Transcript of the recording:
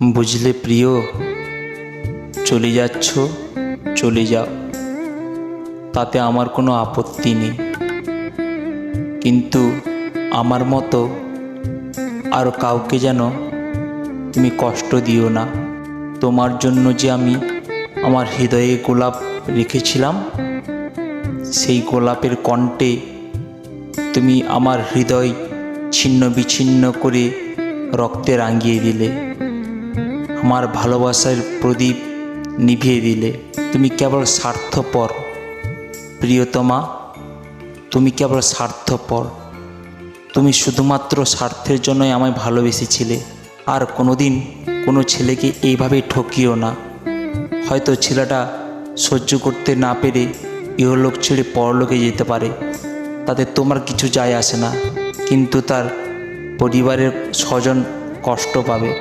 বুঝলে প্রিয়, চলে যাচ্ছ, চলে যাও, তাতে আমার কোনো আপত্তি নেই। কিন্তু আমার মতো আর কাউকে যেন তুমি কষ্ট দিও না। তোমার জন্য যে আমি আমার হৃদয়ে গোলাপ রেখেছিলাম, সেই গোলাপের কণ্ঠে তুমি আমার হৃদয় ছিন্ন বিচ্ছিন্ন করে রক্তে রাঙিয়ে দিলে, আমার ভালোবাসার প্রদীপ নিভিয়ে দিলে। তুমি কেবল স্বার্থপর প্রিয়তমা, তুমি কেবল স্বার্থপর। তুমি শুধুমাত্র স্বার্থের জন্যই আমায় ভালোবেসেছিলে। আর কোনোদিন কোনো ছেলেকে এইভাবে ঠকিও না। হয়তো ছেলেটা সহ্য করতে না পেরে ইহলোক ছেড়ে পরলোকে যেতে পারে, তাতে তোমার কিছু যায় আসে না, কিন্তু তার পরিবারের স্বজন কষ্ট পাবে।